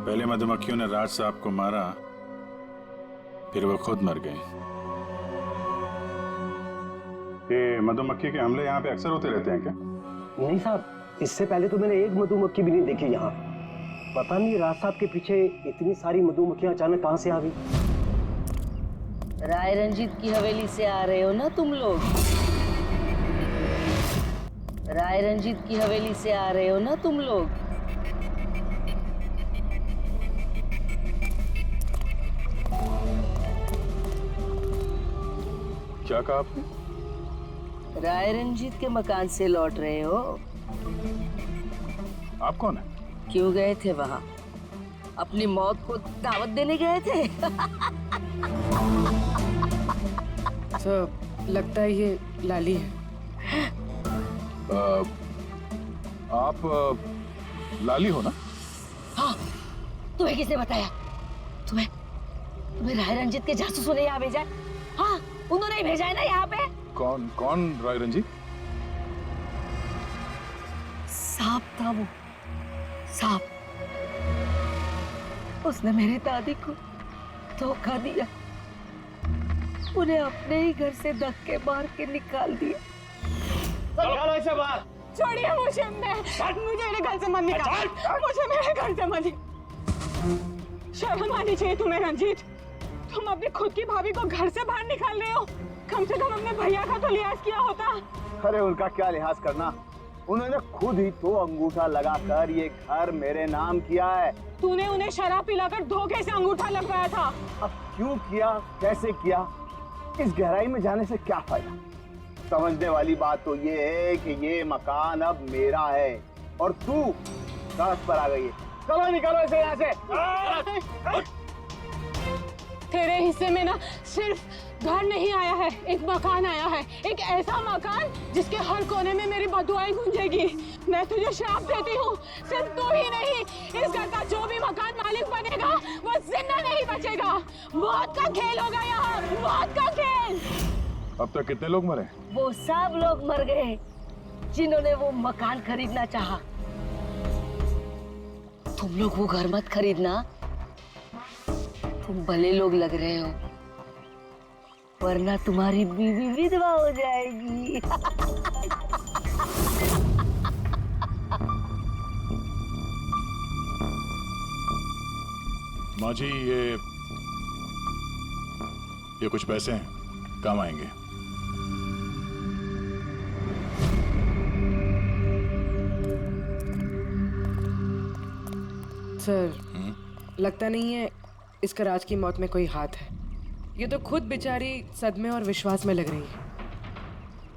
पहले मधुमक्खियों ने राज साहब को मारा, फिर वो खुद मर गए। ये मधुमक्खी के हमले यहाँ पे अक्सर होते रहते हैं क्या? नहीं साहब, इससे पहले तो मैंने एक मधुमक्खी भी नहीं देखी यहाँ। पता नहीं राज साहब के पीछे इतनी सारी मधुमक्खियां अचानक कहाँ से आ गई। राय रंजीत की हवेली से आ रहे हो ना तुम लोग? राय रंजीत की हवेली से आ रहे हो ना तुम लोग? क्या कहा आपने? राय रंजीत के मकान से लौट रहे हो? आप कौन है? क्यों गए थे वहां? अपनी मौत को दावत देने गए थे? सर, लगता है ये लाली है। आप लाली हो ना? हाँ, तुम्हें किसने बताया? तुम्हें राय रंजीत के जासूसों ने यहाँ भेजा है? हाँ, उन्होंने ही भेजा है ना यहाँ पे। कौन राय रंजीत? सांप था वो, सांप। उसने मेरी दादी को धोखा दिया, उन्हें अपने ही घर से धक्के मार के निकाल दिया। निकालो इसे बाहर। छोड़िए मुझे, मुझे मेरे घर से मत निकाल, मुझे मेरे घर से मत। शर्म आनी चाहिए तुम्हें रंजीत, तुम अपनी खुद की भाभी को घर से बाहर निकाल रहे हो। कम से कम अपने भैया का तो लिहाज किया होता। अरे उनका क्या लिहाज करना, उन्होंने खुद ही तो अंगूठा लगाकर ये घर मेरे नाम किया है। तूने उन्हें शराब पिलाकर धोखे से अंगूठा लगवाया था। अब क्यों किया, कैसे किया, इस गहराई में जाने से क्या फायदा। समझने वाली बात तो ये है कि ये मकान अब मेरा है और तू सड़क पर आ गई है। चलो निकलो इसे यहाँ से। तेरे हिस्से में ना सिर्फ घर नहीं आया है, एक मकान आया है। एक ऐसा मकान जिसके हर कोने में मेरी बदुआएं गूंजेगी। मैं तुझे श्राप देती हूँ, सिर्फ तू ही नहीं, इस घर का जो भी मकान मालिक बनेगा वो जिंदा नहीं बचेगा। मौत का खेल होगा यहाँ, मौत का खेल। अब तक कितने लोग मरे? वो सब लोग मर गए जिन्होंने वो मकान खरीदना चाहा। तुम लोग वो घर मत खरीदना, तुम भले लोग लग रहे हो, वरना तुम्हारी बीवी विधवा हो जाएगी। माँ जी, ये कुछ पैसे हैं, काम आएंगे। सर, लगता नहीं है इसका राज की मौत में कोई हाथ है। ये तो खुद बेचारी सदमे और विश्वास में लग रही है।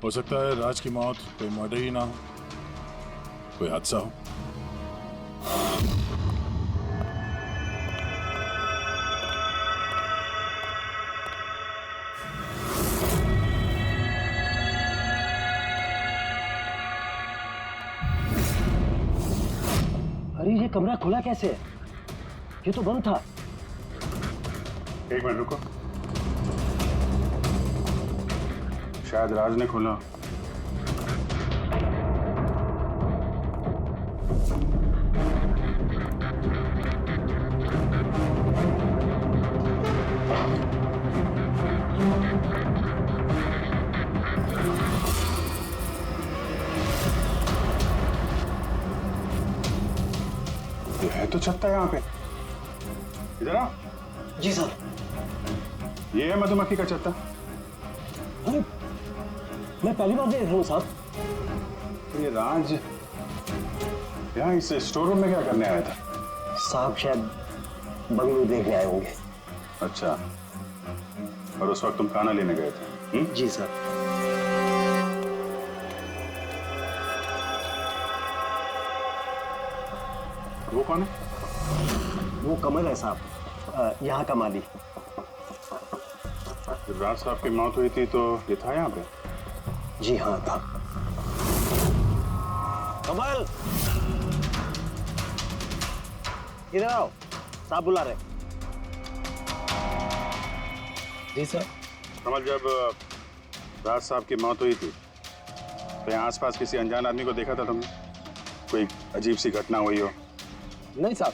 हो सकता है राज की मौत कोई मर्डर ही ना हो, कोई हादसा हो। अरे ये कमरा खुला कैसे है? ये तो बंद था। एक मिनट रुको, शायद राज ने खोला। ये है तो छत्ता यहाँ पे। इधर आ। जी सर। ये है मधुमक्खी का छत्ता। अरे मैं पहली बार देख रहा हूँ साहब। ये राज यहाँ इस स्टोर रूम में क्या करने आया था? साहब शायद बंगलो देखने आए होंगे। अच्छा, और उस वक्त तुम खाना लेने गए थे? जी सर। वो कौन है? वो कमल है साहब, यहाँ का माली। जब राज साहब की मौत हुई थी तो ये था यहाँ पे? जी हाँ था। कमल इधर आओ, साहब बुला रहे। जी सर। कमल, जब राज साहब की मौत हुई थी तो यहाँ आसपास किसी अनजान आदमी को देखा था तुमने? कोई अजीब सी घटना हुई हो? नहीं साहब,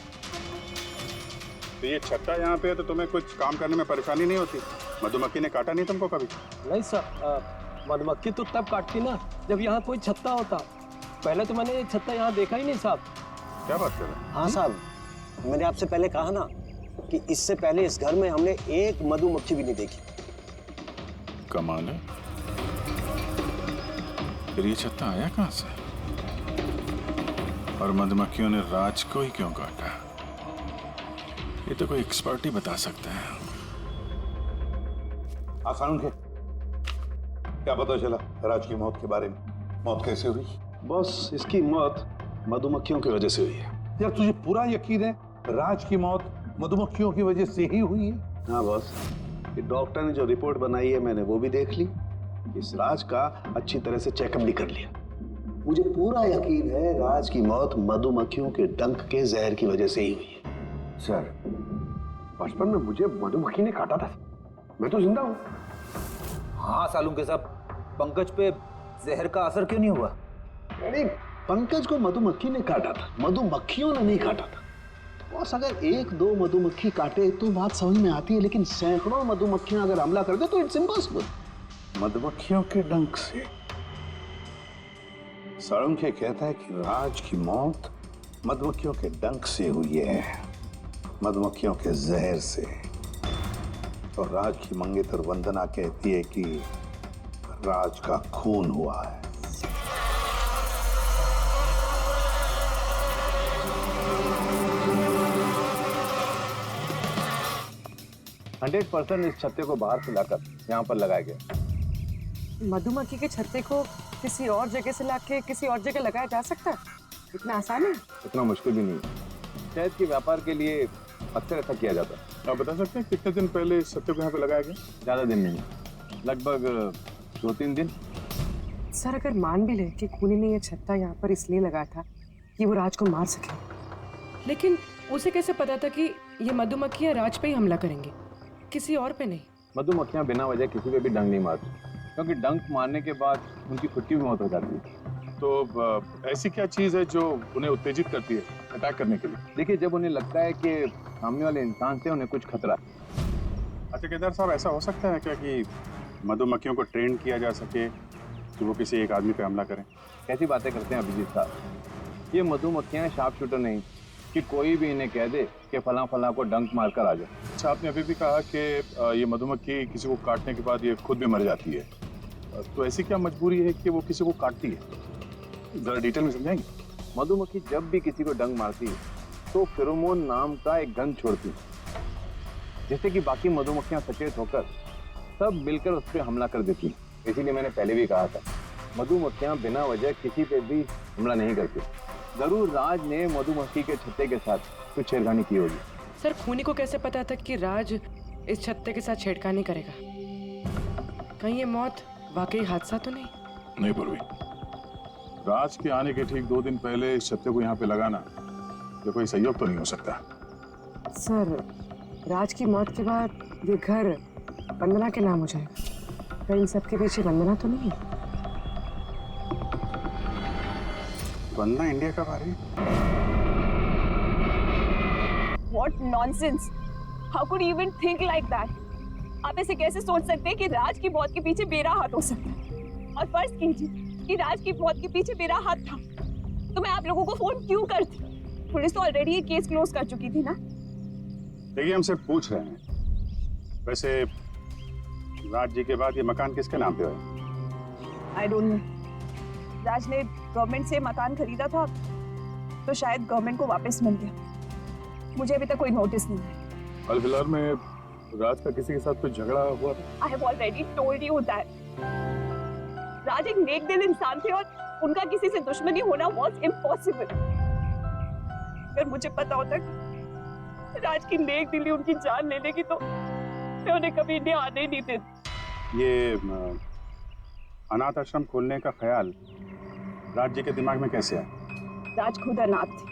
तो ये छत्ता यहाँ पे है तो तुम्हें कुछ काम करने में परेशानी नहीं होती? मधुमक्खी ने काटा नहीं तुमको कभी? नहीं सर, मधुमक्खी तो तब काटती ना जब यहाँ कोई छत्ता होता। पहले तो मैंने ये छत्ता यहाँ देखा ही नहीं साहब। क्या बात कर रहे हैं? हाँ साहब, मैंने आपसे पहले कहा ना कि इससे पहले इस घर में हमने एक मधुमक्खी भी नहीं देखी। कमाल है। फिर ये छत्ता आया कहाँ से? और मधुमक्खियों ने राज को ही क्यों काटा? ये तो कोई एक्सपर्ट ही बता सकता है। आसान के क्या पता चला राज की मौत के बारे में? मौत कैसे हुई? बॉस, इसकी मौत मधुमक्खियों की वजह से हुई है। यार तुझे पूरा यकीन है राज की मौत मधुमक्खियों की वजह से ही हुई है? हाँ बॉस, ये डॉक्टर ने जो रिपोर्ट बनाई है मैंने वो भी देख ली। इस राज का अच्छी तरह से चेकअप भी कर लिया। मुझे पूरा यकीन है राज की मौत मधुमक्खियों के डंक के जहर की वजह से ही हुई है। सर, बचपन में मुझे मधुमक्खी ने काटा था, मैं तो जिंदा हूँ। हाँ सालू के साहब, पंकज पे जहर का असर क्यों नहीं हुआ? अरे पंकज को मधुमक्खी ने काटा था, मधुमक्खियों ने नहीं काटा था। बॉस, अगर एक दो मधुमक्खी काटे तो बात समझ में आती है, लेकिन सैकड़ों मधुमक्खियां अगर हमला कर दे तो इट्स इम्पॉसिबल। मधुमक्खियों के डंक से? साळुंखे कहता है कि राज की मौत मधुमक्खियों के डंक से हुई है, मधुमक्खियों के जहर से। और राज की मंगेतर वंदना कहती है कि राज का खून हुआ है। 100% इस छत्ते को बाहर से लाकर यहाँ पर लगाया गया। मधुमक्खी के छत्ते को किसी और जगह से लाके किसी और जगह लगाया जा सकता है? इतना आसान है? इतना मुश्किल भी नहीं है। शहद के व्यापार के लिए अक्सर ऐसा किया जाता है। आप बता सकते हैं कितने दिन पहले इस छत्ते को यहाँ पे लगाया गया? ज्यादा दिन नहीं, लगभग 2-3 दिन। सर, अगर मान भी ले कि खूनी ने ये छत्ता यहाँ पर इसलिए लगाया था कि वो राज को मार सके, लेकिन उसे कैसे पता था कि ये मधुमक्खियाँ राज पे ही हमला करेंगी, किसी और पे नहीं? मधुमक्खियाँ बिना वजह किसी पे भी डंक नहीं मारती, क्योंकि डंक मारने के बाद उनकी खुद की भी मौत हो जाती है। तो ऐसी क्या चीज है जो उन्हें उत्तेजित करती है अटैक करने के लिए? देखिए, जब उन्हें लगता है कि सामने वाले इंसान से उन्हें कुछ खतरा है। अच्छा केदार साहब, ऐसा हो सकता है क्या कि मधुमक्खियों को ट्रेन किया जा सके कि वो किसी एक आदमी पे हमला करें? कैसी बातें करते हैं अभिजीत साहब, ये मधुमक्खियाँ शार्प शूटर नहीं कि कोई भी इन्हें कह दे कि फला फला को डंक मार कर आ जाए। अच्छा, आपने अभी भी कहा कि ये मधुमक्खी किसी को काटने के बाद ये खुद भी मर जाती है, तो ऐसी क्या मजबूरी है कि वो किसी को काटती है? जरा डिटेल में समझाएंगे? मधुमक्खी जब भी किसी को डंक मारती है तो फेरोमोन नाम का एक गंध छोड़ती है, जिससे कि बाकी मधुमक्खियां सचेत होकर सब मिलकर उस पर हमला कर देती है। इसीलिए मैंने पहले भी कहा था, मधुमक्खियां बिना वजह किसी पे भी हमला नहीं करती। जरूर राज ने मधुमक्खी के छत्ते के साथ कुछ छेड़खानी की होगी। सर, खूनी को कैसे पता था कि राज इस छत्ते के साथ छेड़खानी करेगा? कहीं ये मौत वाकई हादसा तो नहीं? नहीं पूर्वी, राज के आने के ठीक 2 दिन पहले इस छत्ते को यहाँ पे लगाना ये कोई सहयोग तो नहीं हो सकता। सर, राज की मौत के बाद ये घर वंदना के नाम हो जाएगा, कहीं इन सबके पीछे वंदना तो नहीं है? वंदना इंडिया कब आ रही है? What nonsense! How could you even think like that? आप ऐसे कैसे सोच सकते हैं कि राज की मौत के पीछे मेरा हाथ हो सकता है? और फर्ज कीजिए कि राज की मौत के पीछे मेरा हाथ था, तो मैं आप लोगों को फोन क्यों करती? पुलिस तो ऑलरेडी ये केस क्लोज कर चुकी थी ना। देखिए, हम सिर्फ पूछ रहे हैं। वैसे राज जी के बाद ये मकान किसके नाम पे है? I don't know. राज ने गवर्नमेंट से मकान खरीदा था, तो शायद गवर्नमेंट को वापस मिल गया। मुझे अभी तक कोई नोटिस नहीं है। हाल फिलहाल में राज का किसी के साथ कोई झगड़ा हुआ था? I have already told you that. राज एक नेक दिल इंसान थे और उनका किसी से दुश्मनी होना was impossible. अगर मुझे पता होता कि राज की नेक दिली उनकी जान ले लेगी तो मैं उन्हें कभी इंडिया आने ही नहीं देती। ये अनाथ आश्रम खोलने का ख्याल राज जी के दिमाग में कैसे आया? राज खुद अनाथ थे,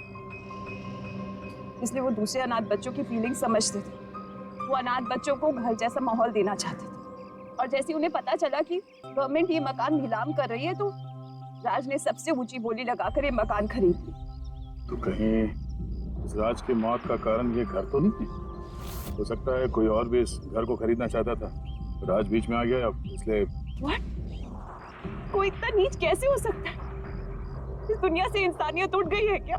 इसलिए वो दूसरे अनाथ बच्चों की फीलिंग समझते थे। वो अनाथ बच्चों को घर जैसा माहौल देना चाहते थे, और जैसे उन्हें पता चला कि गवर्नमेंट ये मकान नीलाम कर रही है तो राज ने सबसे ऊंची बोली लगाकर ये मकान खरीद ली। तो कहीं इस राज की मौत का कारण ये घर तो नहीं है? हो सकता है कोई और भी इस घर को खरीदना चाहता था, राज बीच में आ गया इसलिए। What? कोई इतना नीच कैसे हो सकता है? इस दुनिया से इंसानियत उठ गई है क्या?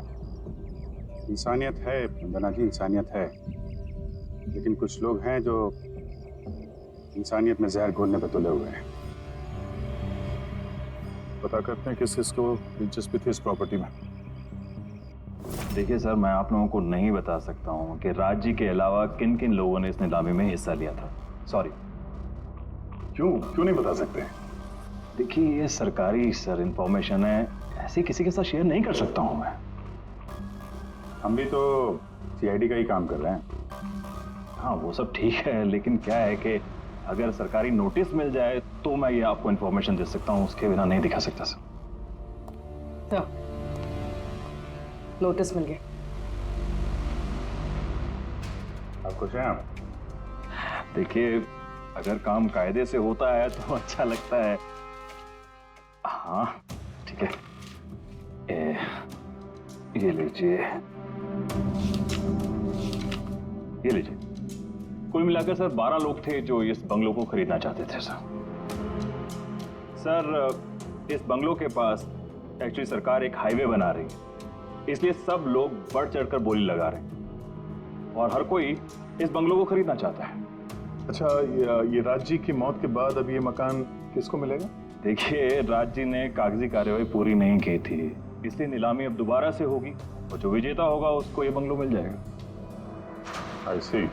इंसानियत है वंदना जी, इंसानियत है, लेकिन कुछ लोग हैं जो इंसानियत में जहर घोलने पे तुले हुए हैं। पता करते हैं किस किसको दिलचस्पी थी इस प्रॉपर्टी में। देखिए सर, मैं आप लोगों को नहीं बता सकता हूँ कि राज जी के अलावा किन किन लोगों ने इस नीलामी में हिस्सा लिया था। सॉरी। क्यों नहीं बता सकते? देखिए ये सरकारी सर इंफॉर्मेशन है, ऐसे किसी के साथ शेयर नहीं कर सकता हूँ मैं। हम भी तो सीआईडी का ही काम कर रहे हैं। हाँ वो सब ठीक है, लेकिन क्या है कि अगर सरकारी नोटिस मिल जाए तो मैं ये आपको इन्फॉर्मेशन दे सकता हूँ, उसके बिना नहीं दिखा सकता सर। तो नोटिस मिल गया। आप खुश हैं? आप देखिए अगर काम कायदे से होता है तो अच्छा लगता है। हाँ ठीक है, ये लीजिए, ये लीजिए। कुल मिलाकर सर 12 लोग थे जो इस बंगलों को खरीदना चाहते थे सर। सर इस बंगलों के पास एक्चुअली सरकार एक हाईवे बना रही है, इसलिए सब लोग बढ़ चढ़कर बोली लगा रहे हैं और हर कोई इस बंगलों को खरीदना चाहता है। अच्छा, ये राज जी की मौत के बाद अब ये मकान किसको मिलेगा? देखिए राज जी ने कागजी कार्यवाही पूरी नहीं की थी, इसलिए नीलामी अब दोबारा से होगी और जो विजेता होगा उसको ये बंगलो मिल जाएगा। आई सी।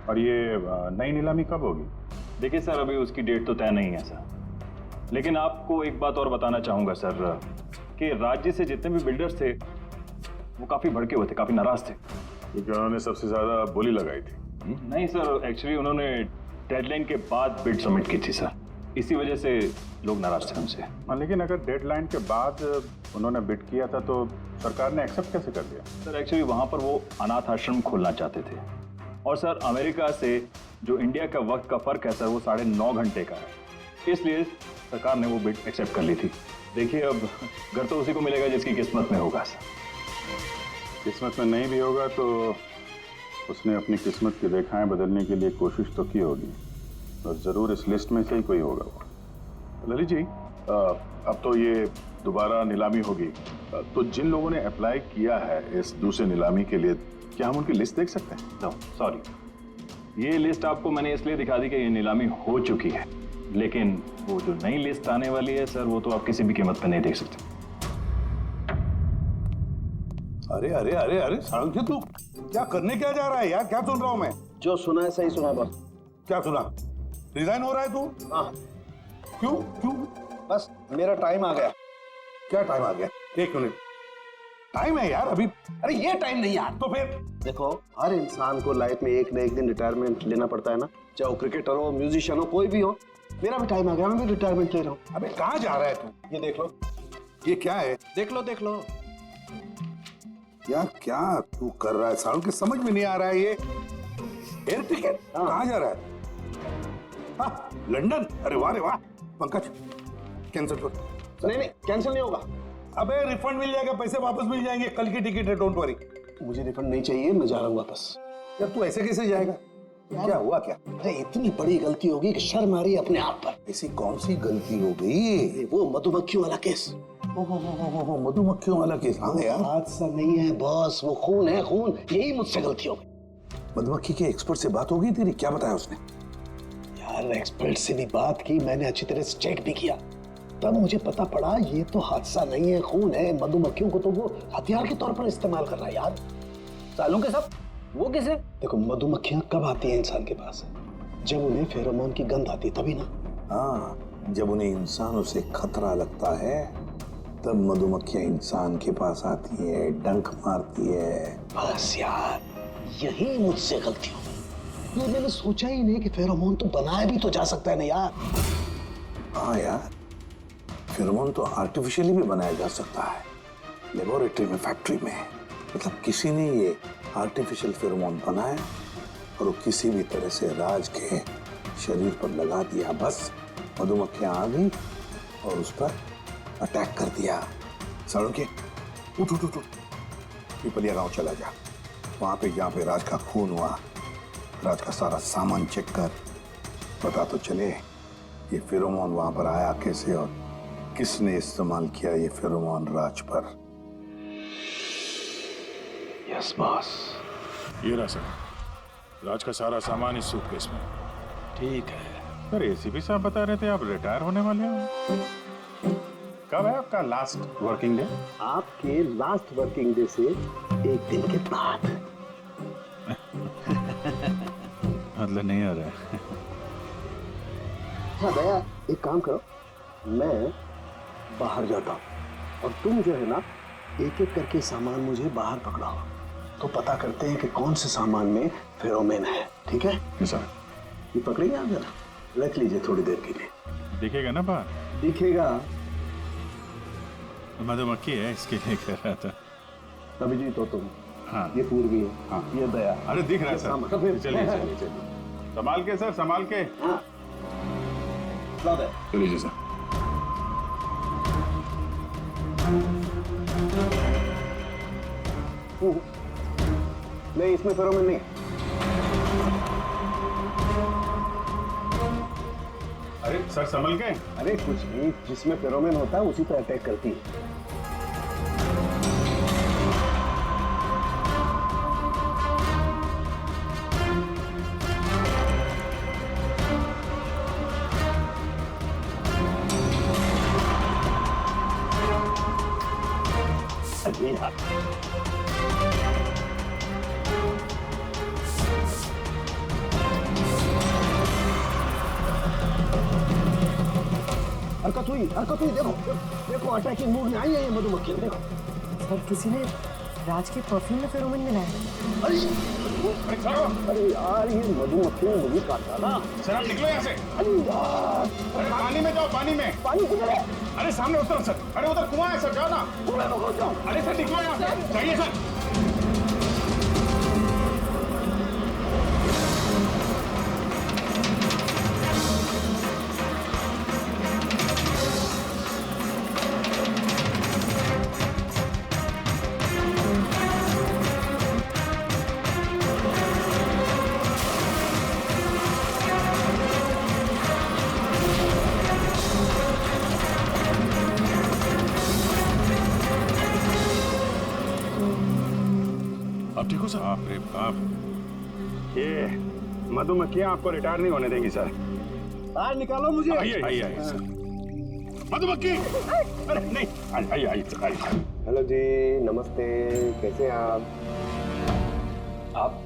और ये नई नीलामी कब होगी? देखिए सर अभी उसकी डेट तो तय नहीं है सर, लेकिन आपको एक बात और बताना चाहूंगा सर कि राज्य से जितने भी बिल्डर्स थे वो काफी भड़के हुए थे, काफी नाराज थे, क्योंकि उन्होंने सबसे ज्यादा बोली लगाई थी। नहीं सर, एक्चुअली उन्होंने डेडलाइन के बाद बिड सबमिट की थी सर, इसी वजह से लोग नाराज थे उनसे। हाँ, लेकिन अगर डेडलाइन के बाद उन्होंने बिड किया था तो सरकार ने एक्सेप्ट कैसे कर दिया? सर एक्चुअली वहां पर वो अनाथ आश्रम खोलना चाहते थे और सर अमेरिका से जो इंडिया का वक्त का फर्क है सर वो 9.5 घंटे का है, इसलिए सरकार ने वो बिड एक्सेप्ट कर ली थी। देखिए अब घर तो उसी को मिलेगा जिसकी किस्मत में होगा सर। किस्मत में नहीं भी होगा तो उसने अपनी किस्मत की रेखाएं बदलने के लिए कोशिश तो की होगी और जरूर इस लिस्ट में से ही कोई होगा वो। ललित जी, अब तो ये दोबारा नीलामी होगी, तो जिन लोगों ने अप्लाई किया है इस दूसरे नीलामी के लिए, क्या हम उनकी लिस्ट देख सकते हैं? नो सॉरी, ये लिस्ट आपको मैंने इसलिए दिखा दी कि ये नीलामी हो चुकी है, लेकिन वो जो नई लिस्ट आने वाली है सर वो तो आप किसी भी कीमत पे नहीं देख सकते। अरे अरे अरे अरे साळुंखे, तू क्या करने क्या जा रहा है यार? क्या सुन रहा हूं मैं? जो सुना है सही सुना बस। क्या सुना? रिजाइन हो रहा है तू? हाँ। क्यों क्यों? बस मेरा टाइम आ गया। क्या टाइम आ गया? 1 मिनट टाइम है यार अभी। अरे ये टाइम नहीं यार। तो फिर देखो, हर इंसान को लाइफ में एक न एक दिन रिटायरमेंट लेना पड़ता है ना, चाहे वो क्रिकेटर हो, म्यूजिशियन हो, कोई भी हो। मेरा भी टाइम आ गया, मैं भी रिटायरमेंट ले रहा हूँ। अबे कहाँ जा रहा है तू? ये देख लो। ये क्या है? देख लो देख लो। यार क्या तू कर रहा है साळुंखे? समझ में नहीं आ रहा है ये। एयर टिकट कहाँ जा रहा है? हाँ, लंदन। अरे वाह रे वाह। पंकज कैंसिल कर। नहीं कैंसिल नहीं होगा। अबे रिफंड मिल जाएगा, पैसे वापस मिल जाएंगे, कल की टिकट है, डोंट वरी। मुझे रिफंड नहीं चाहिए, मैं जा रहा हूँ वापस। यार तू ऐसे कैसे जाएगा? क्या हुआ क्या? अरे इतनी बड़ी गलती होगी कि शर्म आ रही है अपने आप पर। ऐसी कौन सी गलती हो गई? वो मधुमक्खियों वाला केस। मधुमक्खियों वाला केस? हाँ यार, हादसा नहीं है बॉस, वो खून है खून। यही मुझसे गलती हो गई। मधुमक्खी के एक्सपर्ट से बात हो गई तेरी? क्या बताया उसने? यार एक्सपर्ट से भी बात की, मैंने अच्छी तरह से चेक भी किया, तब मुझे पता पड़ा ये तो हादसा नहीं है, खून है। मधुमक्खियों को तो वो हथियार के तौर पर इस्तेमाल कर रहा है यार। सालों के सब वो किसे? देखो, मधुमक्खियां कब आती हैं इंसान के पास? जब उन्हें फेरोमोन की गंध आती तभी ना। हाँ, जब उन्हें इंसानों से खतरा लगता है तब मधुमक्खियां इंसान के पास आती है, डंक मारती है। बस यार यही मुझसे गलती हो गई। तो मैंने सोचा ही नहीं कि फेरोमोन तो बनाया भी तो जा सकता है ना यार। हाँ यार, फेरोमोन तो आर्टिफिशियली भी बनाया जा सकता है, लेबोरेटरी में, फैक्ट्री में। मतलब किसी ने ये आर्टिफिशियल फेरोमोन बनाया और वो किसी भी तरह से राज के शरीर पर लगा दिया, बस मधुमक्खियां आ गई और उस पर अटैक कर दिया। साळुंखे उठ, पिपलिया गांव चला जा। वहां पे जहाँ पे राज का खून हुआ राज का सारा सामान चेक कर, पता तो चले ये फेरोमोन वहां पर आया कैसे और किसने इस्तेमाल किया ये फेरोमोन राज पर। Yes boss. ये रहा सर, राज का सारा सामान इस सूटकेस में। ठीक है। सर एसीपी साहब बता रहे थे आप रिटायर होने वाले हो, कब है आपका लास्ट वर्किंग डे? आपके लास्ट वर्किंग डे से एक दिन के बाद। मतलब नहीं हो रहा है। हाँ दया, एक काम करो, मैं बाहर जाता हूँ और तुम जो है ना एक एक करके सामान मुझे बाहर पकड़ाओ, तो पता करते हैं कि कौन से सामान में फेरोमेन है। ठीक है सर। ये पकड़ेंगे आप जरा, रख लीजिए थोड़ी देर के लिए। दिखेगा ना बाहर? दिखेगा। मधुमक्खी है इसके लिए कह रहा था। अभिजीत हो तुम। हाँ। ये पूर्वी है। हाँ। ये दया। अरे दिख रहा है सर। तो फिर चलिए चलिए चलिए, संभाल के सर, संभाल के। हाँ। चलिए सर। नहीं, इसमें फेरोमोन नहीं। अरे सर संभल के। अरे कुछ नहीं, जिसमें फेरोमोन होता है उसी पर अटैक करती है। हरकत हुई, देखो देखो, अटैकिंग मूड में आई है ये मधुमक्खी, देखो। सर किसी ने राज के परफ्यूम में फेरोमोन मिलाया। अरे यार, ये मधुमक्खी ने मुझे काटा ना। सर आप निकलो यहाँ से। अरे यार, अरे पानी में जाओ, पानी में। पानी किधर है? अरे सामने उतर सर। अरे उधर कुआं है सर, जाओ ना। कुएं में घुस जाओ। अरे सर निकलो यहाँ से। जाइए सर। आप ठीक हो सर? बाप रे बाप, ये मधुमक्खियां आपको रिटायर नहीं होने देंगी सर। बाहर निकालो मुझे। आइए आइए आइए सर। मधुमक्खी, अरे नहीं, आइए आइए आइए। हेलो जी, नमस्ते, कैसे हैं आप?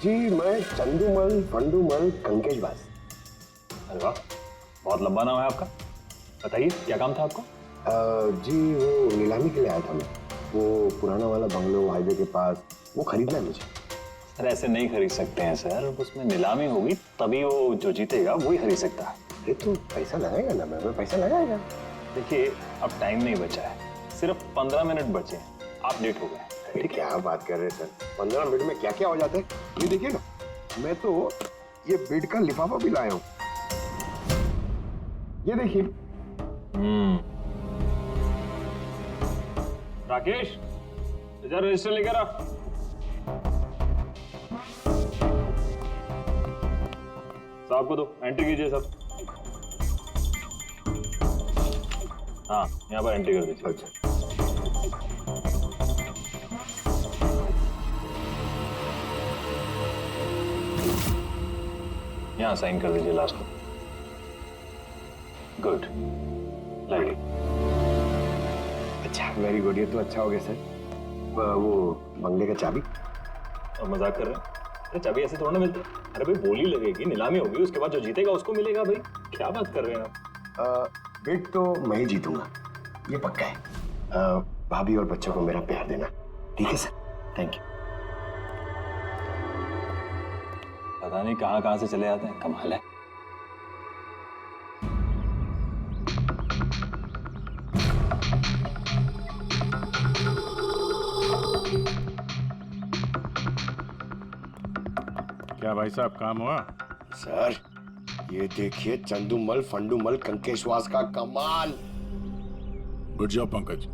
जी मैं चंदूमल फंडूमल कंकेशवास। अरे वाह, बहुत लंबा नाम है आपका। बताइए क्या काम था आपको? जी वो नीलामी के लिए आया था मैं, वो पुराना वाला बंगलो हाईवे के पास, वो खरीदना है मुझे। सर ऐसे नहीं खरीद सकते हैं सर, उसमें नीलामी होगी तभी वो जो जीतेगा वही खरीद सकता है। अरे तो पैसा लगाएगा ना, मैं पैसा लगाएगा। देखिए अब टाइम नहीं बचा है, सिर्फ 15 मिनट बचे हैं, आप लेट हो गए। अरे क्या बात कर रहे हैं सर, 15 मिनट में क्या क्या हो जाता है। ये देखिए ना, मैं तो ये बेड का लिफाफा भी लाया हूँ, ये देखिए। राकेश इधर रजिस्टर लेकर आ। साहब को दो, एंट्री कीजिए साहब। हाँ यहाँ पर एंट्री कर दीजिए। अच्छा यहाँ साइन कर दीजिए लास्ट में। Good, like. अच्छा, वेरी गुड, ये तो अच्छा हो गया सर। वो बंगले का चाबी? और मजाक कर रहे हैं? अरे चाबी ऐसे थोड़ा ना मिलती। अरे भाई बोली लगेगी, नीलामी होगी, उसके बाद जो जीतेगा उसको मिलेगा। भाई क्या बात कर रहे हैं आप? बिड तो मैं ही जीतूंगा, ये पक्का है। भाभी और बच्चों को मेरा प्यार देना, ठीक है सर? Thank you. पता नहीं कहाँ से चले आते हैं, कमाल है। क्या भाई साहब काम हुआ? सर ये देखिए, चंदूमल फंडूमल कंकेशवास का कमाल। उठ जाओ पंकज,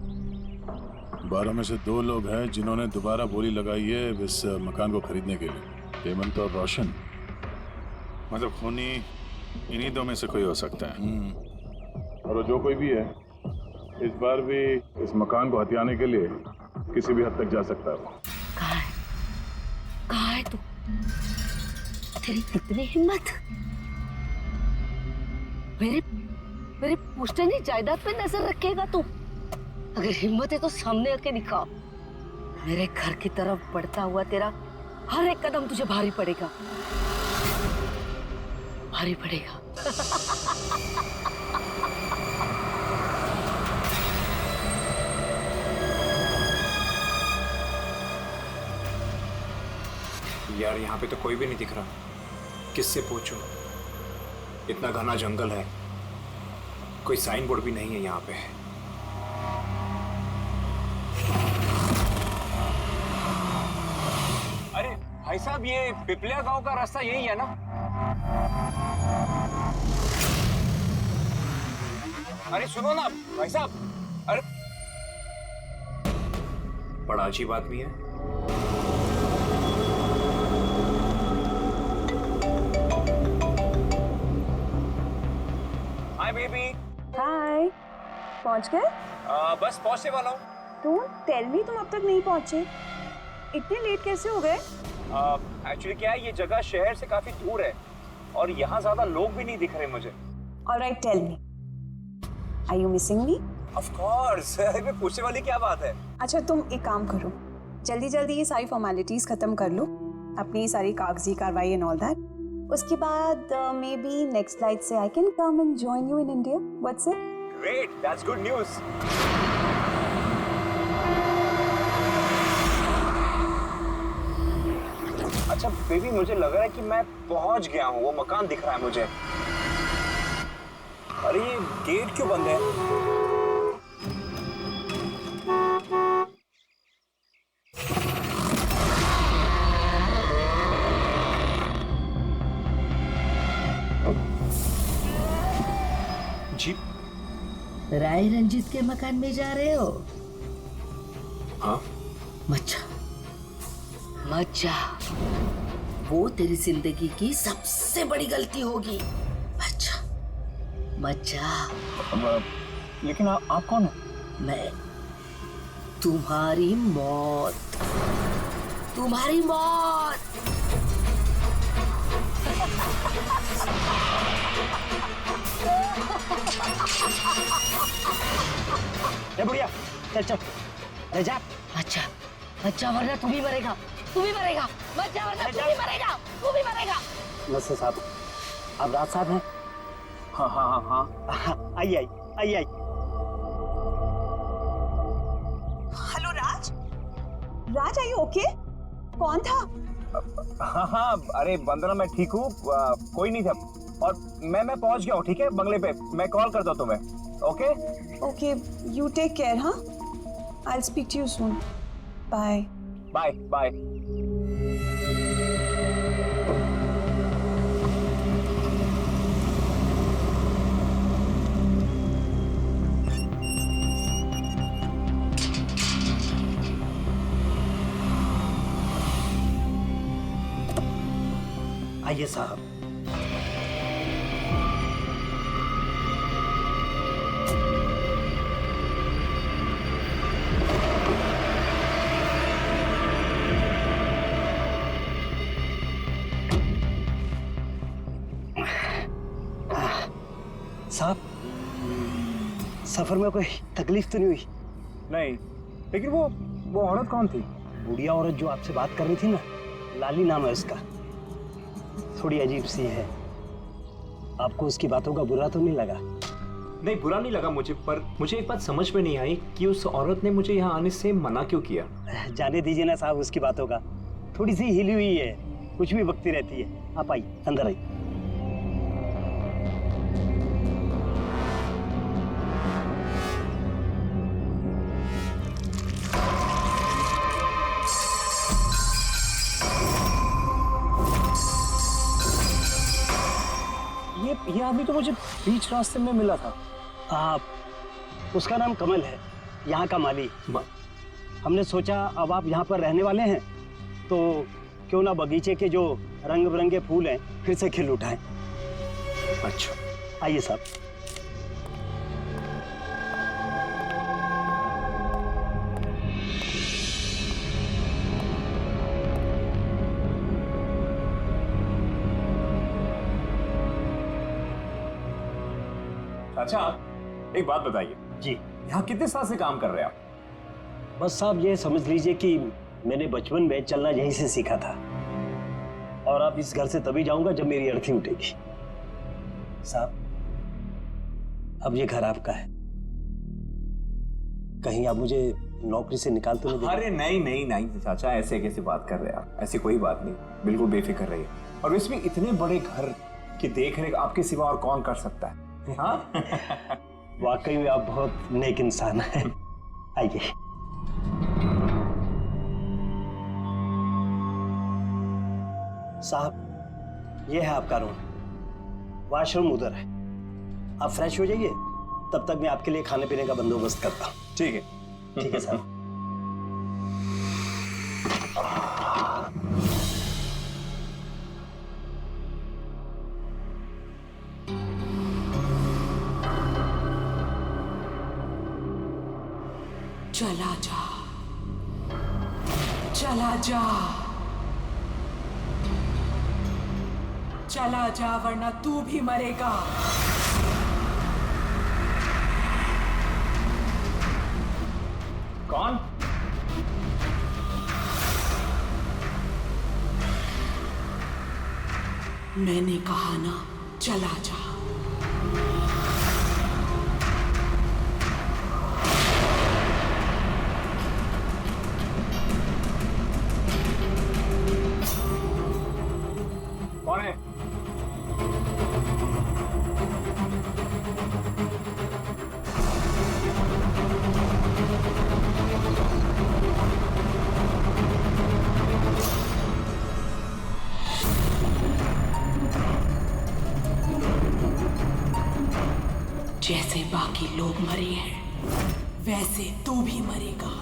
12 में से 2 लोग हैं जिन्होंने दोबारा बोली लगाई है इस मकान को खरीदने के लिए। हेमंत और रोशन, मतलब खूनी इन्हीं दो में से कोई हो सकता है। और वो जो कोई भी है, इस बार भी इस मकान को हथियाने के लिए किसी भी हद तक जा सकता है वो। कहाँ है तू? तेरी कितनी हिम्मत! मेरे पुश्तैनी जायदाद पे नजर रखेगा तू? अगर हिम्मत है तो सामने आके दिखा। मेरे घर की तरफ बढ़ता हुआ तेरा हर एक कदम तुझे भारी पड़ेगा, भारी पड़ेगा। यार यहाँ पे तो कोई भी नहीं दिख रहा, किससे पूछूं? इतना घना जंगल है, कोई साइन बोर्ड भी नहीं है यहाँ पे। अरे भाई साहब, ये पिपलिया गांव का रास्ता यही है ना? अरे सुनो ना भाई साहब, अरे बड़ा अजीब आदमी है। Hi baby. हाय, पहुंच गए? बस पहुंचने वाला हूँ। डोंट टेल मी तुम अब तक नहीं पहुंचे। इतने लेट कैसे हो गए? एक्चुअली क्या है, ये जगह शहर से काफी दूर है और यहाँ ज्यादा लोग भी नहीं दिख रहे मुझे। Alright, tell me, are you missing me? Of course, मैं पूछने वाली क्या बात है। अच्छा तुम एक काम करो, जल्दी जल्दी ये सारी फॉर्मेलिटीज खत्म कर लो, अपनी सारी कागजी कार्रवाई एंड ऑल दैट। उसके बाद मे बी नेक्स्ट फ्लाइट से I can come and join you in India. What's it? Great, that's good news. अच्छा बेबी, मुझे लग रहा है कि मैं पहुंच गया हूँ, वो मकान दिख रहा है मुझे। अरे ये गेट क्यों बंद है? जी? राय रंजीत के मकान में जा रहे हो? हाँ? मत जा, वो तेरी जिंदगी की सबसे बड़ी गलती होगी। मत जा। लेकिन आप कौन हो? मैं तुम्हारी मौत, तुम्हारी मौत। बुढ़िया, चल चल, अरे जा। अच्छा वरना तू भी मरेगा, तू भी मरेगा। मत जा वरना तू भी मरेगा, तू भी मरेगा। नमस्ते साहब, आप राज साहब हैं? हाँ। आइए। Hello Raj, Raj are you okay? कौन था? हाँ, अरे वंदना मैं ठीक हूँ, कोई नहीं था और मैं पहुंच गया हूँ। ठीक है, बंगले पे मैं कॉल करता हूँ तुम्हें। Okay, you take care. हाँ, I will speak to you soon. Bye. आइए साहब। साहब, सफर में कोई तकलीफ तो नहीं हुई? नहीं, लेकिन वो औरत कौन थी? बुढ़िया औरत जो आपसे बात कर रही थी ना, लाली नाम है उसका, थोड़ी अजीब सी है। आपको उसकी बातों का बुरा तो नहीं लगा? नहीं, बुरा नहीं लगा मुझे, पर मुझे एक बात समझ में नहीं आई कि उस औरत ने मुझे यहाँ आने से मना क्यों किया। जाने दीजिए ना साहब उसकी बातों का, थोड़ी सी हिली हुई है, कुछ भी बकती रहती है। आप आइए, अंदर आइए। ये आदमी तो मुझे बीच रास्ते में मिला था। उसका नाम कमल है, यहाँ का माली। हमने सोचा अब आप यहाँ पर रहने वाले हैं तो क्यों ना बगीचे के जो रंग बिरंगे फूल हैं फिर से खिल उठाएं। अच्छा आइए साहब। अच्छा एक बात बताइए जी। यहाँ कितने साल से काम कर रहे हैं आप? बस साहब ये समझ लीजिए कि मैंने बचपन में चलना यहीं से सीखा था, और अब इस घर से तभी जाऊंगा जब मेरी अर्थी उठेगी। साहब अब ये घर आपका है, कहीं आप मुझे नौकरी से निकाल तो नहीं देंगे? अरे नहीं नहीं नहीं चाचा, ऐसे कैसे बात कर रहे हैं आप? ऐसी कोई बात नहीं, बिल्कुल बेफिक्र रहिए। और इसमें इतने बड़े घर की देख रेख आपके सिवा और कौन कर सकता है? हाँ? वाकई में आप बहुत नेक इंसान हैं। आइए। साहब ये है आपका रूम, वॉशरूम उधर है, आप फ्रेश हो जाइए, तब तक मैं आपके लिए खाने पीने का बंदोबस्त करता हूँ। ठीक है। ठीक है साहब। चला जा, चला जा, चला जा, वरना तू भी मरेगा। कौन? मैंने कहा ना, चला जा। कौन है? जैसे बाकी लोग मरे हैं वैसे तू भी मरेगा।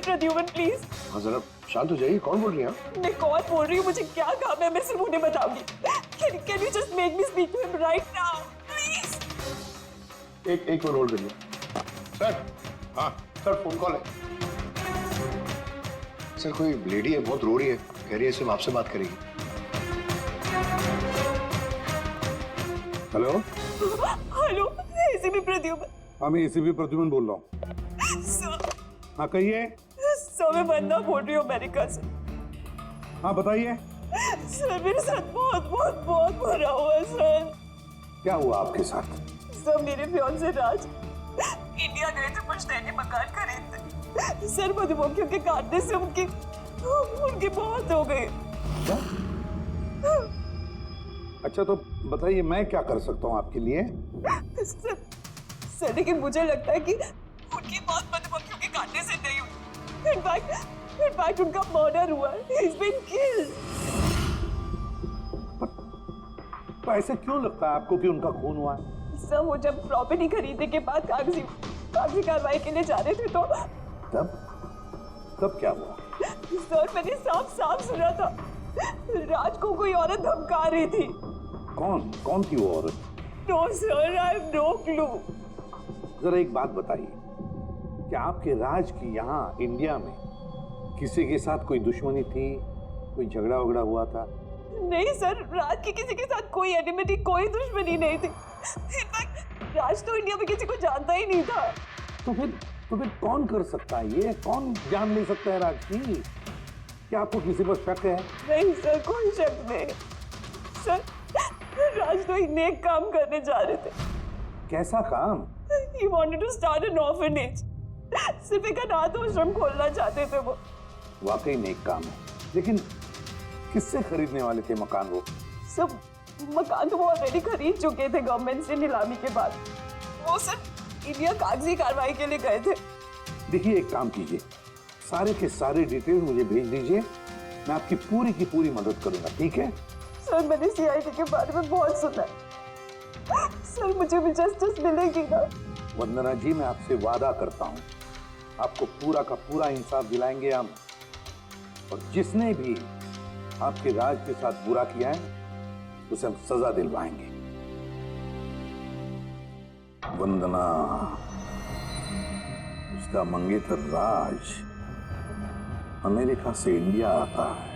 प्रद्युमन प्लीज। हाँ जरा शांत हो जाइए, कौन बोल रही है? मैं कौन बोल रही हूँ, मुझे क्या काम है, मैं सिर्फ उन्हें बताऊंगी। Can you just make me speak to him right now, please? एक मिनट होल्ड करिए। सर, हाँ सर, फोन कॉल है। सर कोई लेडी है, बहुत रो रही है, कह रही है सिर्फ आपसे बात करेगी। Hello hello, ACP Pradyuman. हाँ मैं एसीपी प्रद्युमन बोल रहा हूँ। सर, हाँ कहिए। सर मैं वंदना बोल रही हूँ अमेरिका से। हाँ बताइए। सर मेरे साथ बहुत बहुत बहुत बुरा हुआ सर। क्या हुआ आपके साथ? सर मेरे फियांसे राज इंडिया गए थे पुश्तैनी मकान खरीदने। सर मधुमक्खियों के काटने से उनकी मौत हो गई। अच्छा तो बताइए मैं क्या कर सकता हूँ आपके लिए? सर लेकिन मुझे लगता है कि उनकी मौत मधुमक्खियों के काटने से नहीं हुई। इनफैक्ट उनका मर्डर हुआ। He's been killed। तो ऐसे क्यों लगता है आपको कि उनका खून हुआ है? सर वो जब प्रॉपर्टी खरीदने के बाद कागजी कार्रवाई के लिए जा रहे थे तो तब क्या हुआ? सर मैंने साफ सुना था राज को कोई औरत धमका रही थी। कौन थी वो औरत? No sir, I have no clue. जरा एक बात बताइए, क्या आपके राज की यहाँ इंडिया में किसी के साथ कोई दुश्मनी थी, कोई झगड़ा वगड़ा हुआ था? नहीं सर, राज की किसी के साथ कोई एनिमिटी, कोई दुश्मनी नहीं थी। इनफैक्ट राज तो इंडिया में किसी को जानता ही नहीं था। तो फिर कौन कर सकता है ये? कौन जान ले सकता है राज की? क्या आपको किसी पर शक है? नहीं सर, कोई शक नहीं। सर राज तो एक नेक काम करने जा रहे थे। कैसा काम? He wanted to start an orphanage। सिर्फ एक अनाथ आश्रम खोलना चाहते थे वो। वाकई नेक काम है, लेकिन किससे खरीदने वाले थे मकान वो? सब मकान तो वो ऑलरेडी खरीद चुके थे गवर्नमेंट से नीलामी के बाद। वो सर इंडिया कागजी कार्रवाई के लिए गए थे। देखिए एक काम कीजिए, सारे के सारे डिटेल मुझे भेज दीजिए, मैं आपकी पूरी की पूरी मदद करूंगा, ठीक है? सर मैंने सीआईडी के बारे में बहुत सुना है। सर मुझे भी जस्टिस मिलेगी ना? वंदना जी, मैं आपसे वादा करता हूँ आपको पूरा का पूरा इंसाफ दिलाएंगे हम, और जिसने भी आपके राज के साथ बुरा किया है उसे हम सजा दिलवाएंगे। वंदना, उसका मंगेतर राज अमेरिका से इंडिया आता है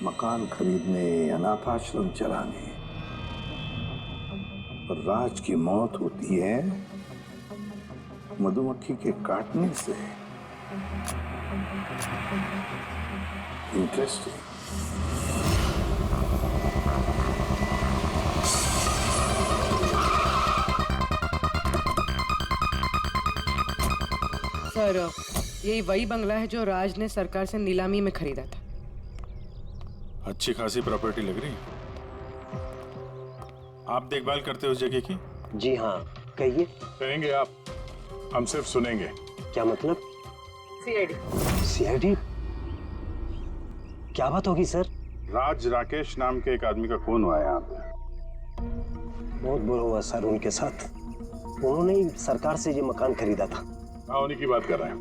मकान खरीदने, अनाथ आश्रम चलाने, और राज की मौत होती है मधुमक्खी के काटने से। इंटरेस्टिंग। सर यही वही बंगला है जो राज ने सरकार से नीलामी में खरीदा था। अच्छी खासी प्रॉपर्टी लग रही। आप देखभाल करते हो उस जगह की? जी हाँ, कहिए। कहेंगे आप, हम सिर्फ सुनेंगे। क्या मतलब? सीआईडी? क्या बात होगी सर? राज राकेश नाम के एक आदमी का खून हुआ है यहाँ पे। बहुत बुरा हुआ सर उनके साथ। उन्होंने ही सरकार से ये मकान खरीदा था। हाँ, उन्हीं की बात कर रहे हैं।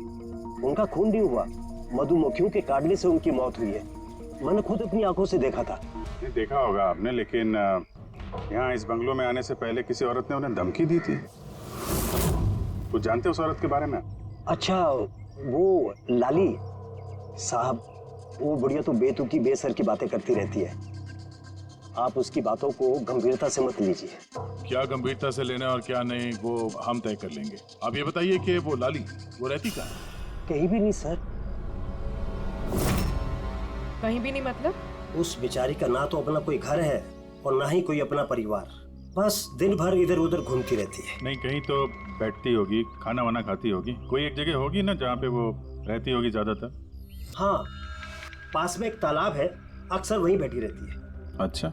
उनका खून नहीं हुआ, मधुमक्खियों के काटने से उनकी मौत हुई है। मैंने खुद अपनी आंखों से देखा था। देखा होगा आपने, लेकिन यहाँ इस बंगलों में आने से पहले किसी औरत ने उन्हें धमकी दी थी। कुछ जानते हो उस औरत के बारे में? अच्छा, वो लाली साहब, वो बुढ़िया तो बेतुकी बेसर की बातें करती रहती है। आप उसकी बातों को गंभीरता से मत लीजिए। क्या गंभीरता से लेना और क्या नहीं वो हम तय कर लेंगे। आप ये बताइए कि वो लाली वो रहती कहाँ है? कहीं भी नहीं सर। कहीं भी नहीं मतलब? उस बेचारी का ना तो अपना कोई घर है और ना ही कोई अपना परिवार। बस दिन भर इधर उधर घूमती रहती है। नहीं, कहीं तो बैठती होगी, खाना वाना खाती होगी, कोई एक जगह होगी ना जहाँ पे वो रहती होगी ज्यादातर। हाँ, पास में एक तालाब है, अक्सर वहीं बैठी रहती है। अच्छा,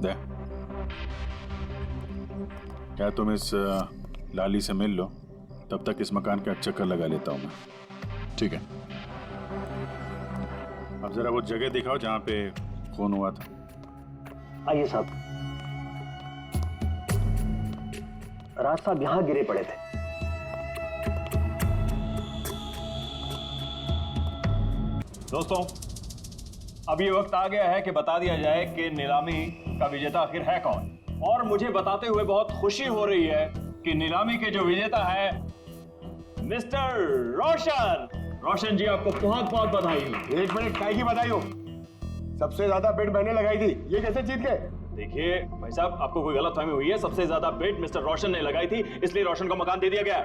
दे क्या तुम इस लाली से मिल लो, तब तक इस मकान का चक्कर लगा लेता हूँ मैं। ठीक है, अब जरा वो जगह दिखाओ जहाँ पे खून हुआ था। आइए साहब। राज साहब यहाँ गिरे पड़े थे। दोस्तों, अब ये वक्त आ गया है कि बता दिया जाए कि नीलामी का विजेता आखिर है कौन। और मुझे बताते हुए बहुत खुशी हो रही है कि नीलामी के जो विजेता है मिस्टर रोशन। रोशन जी, आपको बहुत बहुत बधाई हो। एक मिनट, काय की बधाई हो? सबसे ज्यादा बेट मैंने लगाई थी, ये कैसे जीत गए? देखिए भाई साहब, आपको कोई गलतफहमी हुई है। सबसे ज्यादा बेट मिस्टर रोशन ने लगाई थी, इसलिए रोशन को मकान दे दिया गया।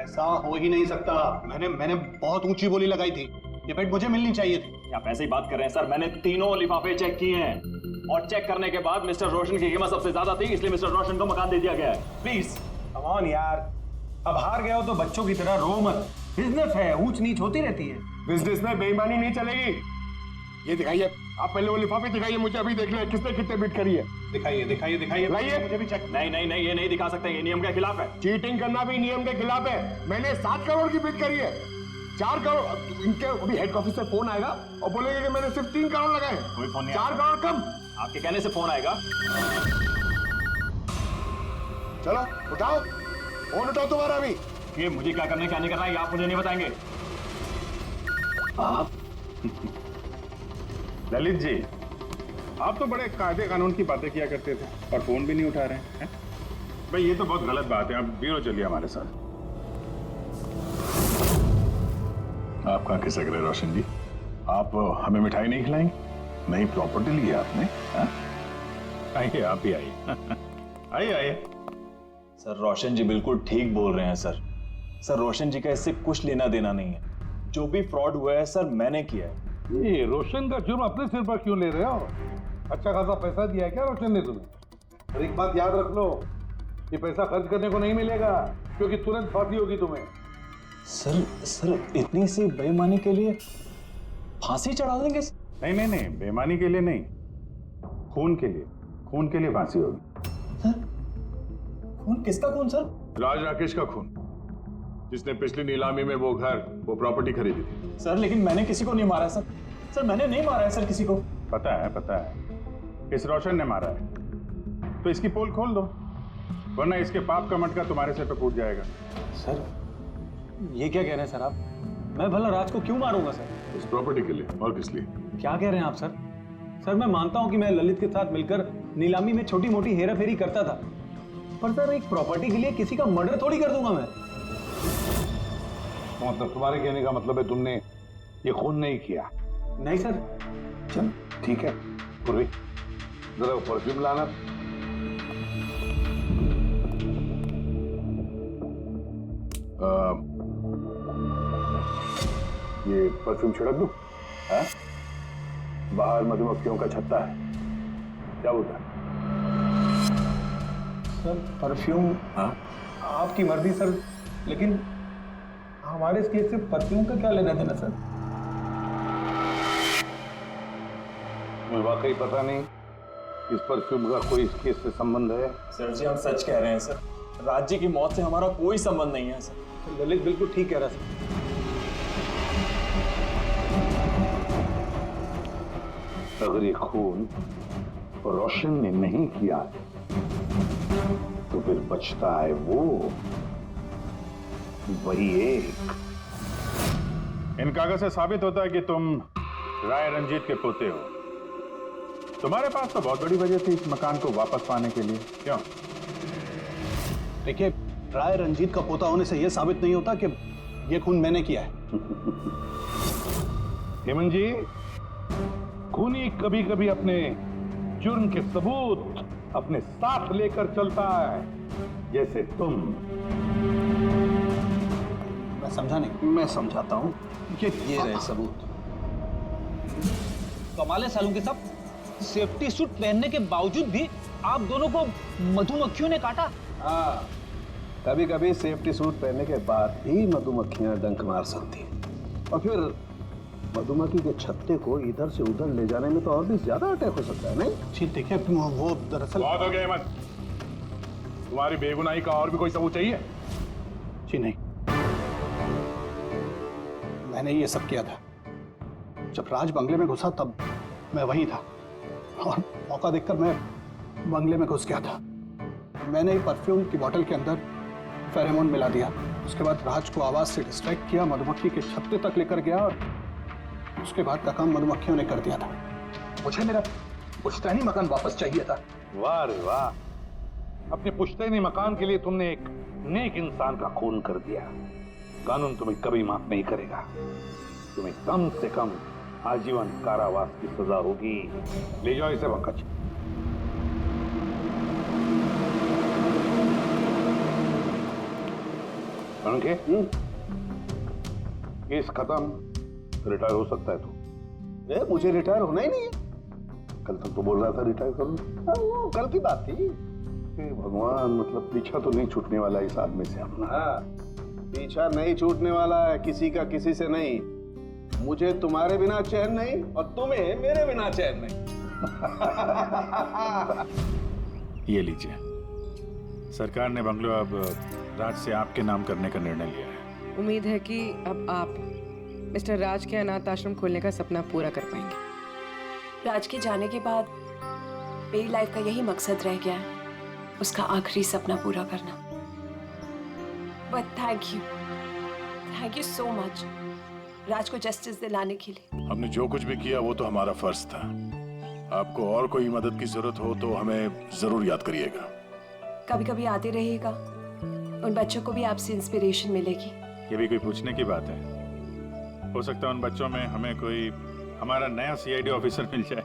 ऐसा हो ही नहीं सकता। मैंने बहुत ऊंची बोली लगाई थी, ये बेट मुझे मिलनी चाहिए थी। आप ऐसे ही बात कर रहे हैं सर। मैंने तीनों लिफाफे चेक किए हैं और चेक करने के बाद मिस्टर रोशन की कीमत सबसे ज्यादा थी, इसलिए मिस्टर रोशन को मकान दे दिया गया है। प्लीज कम ऑन यार, अब हार गए हो तो बच्चों की तरह रो मत। बिजनेस है, ऊंच नीच होती रहती है। बिजनेस में बेईमानी नहीं चलेगी। ये दिखाइए, आप पहले वो लिफाफे दिखाइए मुझे, अभी देख ले किसने कितने बिट करी है। दिखाइए दिखाइए दिखाइए, लाइए मुझे भी चेक। नहीं नहीं नहीं, ये नहीं दिखा सकते, ये नियम के खिलाफ है। चीटिंग करना भी नियम के खिलाफ है। मैंने 7 करोड़ की बिट करी है, 4 करोड़। इनके अभी हेड ऑफिस से फोन आएगा और बोलेंगे कि मैंने सिर्फ 3 करोड़ लगाए। कोई फोन नहीं, 4 करोड़ कम। आपके कहने से फोन आएगा। चलो उठाओ फोन, उठाओ तुम्हारा भी। ये मुझे क्या करना है क्या नहीं करना है, आप मुझे नहीं बताएंगे। आप ललित जी, आप तो बड़े कायदे कानून की बातें किया करते थे और फोन भी नहीं उठा रहे हैं। भाई ये तो बहुत गलत बात है। आप ब्यूरो चलिए हमारे साथ। आप कहाँ खिसक रहे रोशन जी? आप हमें मिठाई नहीं खिलाएंगे? नई प्रॉपर्टी ली है आपने? आइए, आप ही आइए। आइए आइए। सर रोशन जी बिल्कुल ठीक बोल रहे हैं सर। सर रोशन जी का इससे कुछ लेना देना नहीं है। जो भी फ्रॉड हुआ है सर मैंने किया है। ये रोशन का जुर्म अपने सिर पर क्यों ले रहे हो? अच्छा खासा पैसा दिया है क्या रोशन ने तुम्हें? और एक बात याद रख लो, ये पैसा खर्च करने को नहीं मिलेगा, क्योंकि तुरंत फांसी होगी तुम्हें। सर इतनी सी बेईमानी के लिए फांसी चढ़ा देंगे? नहीं नहीं नहीं, बेईमानी के लिए नहीं, खून के लिए। खून के लिए फांसी होगी। खून? किसका खून सर? राज राकेश का खून, जिसने पिछली नीलामी में वो घर, वो प्रॉपर्टी खरीदी थी। सर लेकिन मैंने किसी को नहीं मारा सर। सर मैंने नहीं मारा है सर किसी को। पता है, इस रोशन ने मारा है। तो इसकी पोल खोल दो, वरना इसके पाप का मटका तुम्हारे सिर पे फूट जाएगा। सर ये क्या कह रहे हैं सर आप? मैं भला राज को क्यों मारूंगा सर? इस प्रॉपर्टी के लिए, और किस लिए? क्या कह रहे हैं आप सर? सर मैं मानता हूं कि मैं ललित के साथ मिलकर नीलामी में छोटी मोटी हेरा फेरी करता था, पर सर एक प्रॉपर्टी के लिए किसी का मर्डर थोड़ी कर दूंगा मैं। मतलब तुम्हारे कहने का मतलब है तुमने ये खून नहीं किया? नहीं सर। चल ठीक है, पूर्वी जरा परफ्यूम लाना। ये परफ्यूम छिड़क दूं? हाँ? बाहर मधुमक्खियों का छत्ता है, क्या बोलता है? Sir perfume? हाँ आपकी मर्जी सर, लेकिन हमारे इस केस से परफ्यूम का क्या लेना देना सर? मुझे वाकई पता नहीं इस परफ्यूम का कोई इस केस से संबंध है। सर जी हम सच कह रहे हैं सर, राज जी की मौत से हमारा कोई संबंध नहीं है सर। ललित बिल्कुल ठीक कह रहा है सर। अगर ये खून रोशन ने नहीं किया तो फिर बचता है वही एक। इन कागज से साबित होता है कि तुम राय रंजीत के पोते हो। तुम्हारे पास तो बहुत बड़ी वजह थी इस मकान को वापस पाने के लिए, क्यों? देखिए, राय रंजीत का पोता होने से यह साबित नहीं होता कि यह खून मैंने किया है। हेमंत जी, खूनी कभी कभी अपने जुर्म के सबूत अपने साथ लेकर चलता है, जैसे तुम। मैं समझा नहीं। मैं समझाता हूं। ये रहे सबूत। कमाल है सालू के साहब, सेफ्टी सूट पहनने के बावजूद भी आप दोनों को मधुमक्खियों ने काटा। हाँ, कभी कभी सेफ्टी सूट पहनने के बाद ही मधुमक्खियां डंक मार सकती हैं, और फिर मधुमक्खी के छत्ते को इधर से उधर ले जाने में तो और भी ज्यादा अटैक हो सकता है। नहीं जी देखिए, वो दरअसल बहुत हो गया हेमंत, तुम्हारी बेगुनाही का और भी कोई सबूत चाहिए? जी नहीं, मैंने ये सब किया था। जब राज बंगले में घुसा तब मैं वहीं था, और मौका देखकर मैं बंगले में घुस गया था। मैंने परफ्यूम की बोतल के अंदर फेरोमोन मिला दिया। उसके बाद राज को आवाज से डिस्ट्रैक्ट किया, मधुमक्खी के छत्ते तक लेकर गया, और उसके बाद का काम मधुमक्खियों ने कर दिया था। मुझे मेरा पुश्तैनी मकान वापस चाहिए था। वाह रे वाह, अपने पुश्तैनी मकान के लिए तुमने एक नेक इंसान का खून कर दिया। कानून तुम्हें कभी माफ नहीं करेगा। तुम्हें कम से कम आजीवन कारावास की सजा होगी। ले जाओ इसे पंकज। केस खत्म, रिटायर हो सकता है तू। मुझे रिटायर होना ही नहीं है। कल तक तो बोल रहा था रिटायर करूं। वो कल की बात थी। भगवान, मतलब पीछा तो नहीं छूटने वाला इस आदमी से अपना। हाँ, पीछा नहीं छूटने वाला है किसी का, किसी से नहीं। मुझे तुम्हारे बिना चैन नहीं और तुम्हें मेरे बिना चैन नहीं। ये लीजिए, सरकार ने बंगलो अब राज से आपके नाम करने का निर्णय लिया है। उम्मीद है कि अब आप मिस्टर राज के अनाथ आश्रम खोलने का सपना पूरा कर पाएंगे। राज के जाने के बाद मेरी लाइफ का यही मकसद रह गया है, उसका आखिरी सपना पूरा करना। But thank you so much Raj को जस्टिस दिलाने के लिए। हमने जो कुछ भी किया वो तो हमारा फर्ज था। आपको और कोई मदद की जरूरत हो तो हमें जरूर याद करिएगा। कभी कभी आते रहिएगा, उन बच्चों को भी आपसे इंस्पिरेशन मिलेगी। ये भी कोई पूछने की बात है? हो सकता है उन बच्चों में हमें कोई हमारा नया सीआईडी ऑफिसर मिल जाए।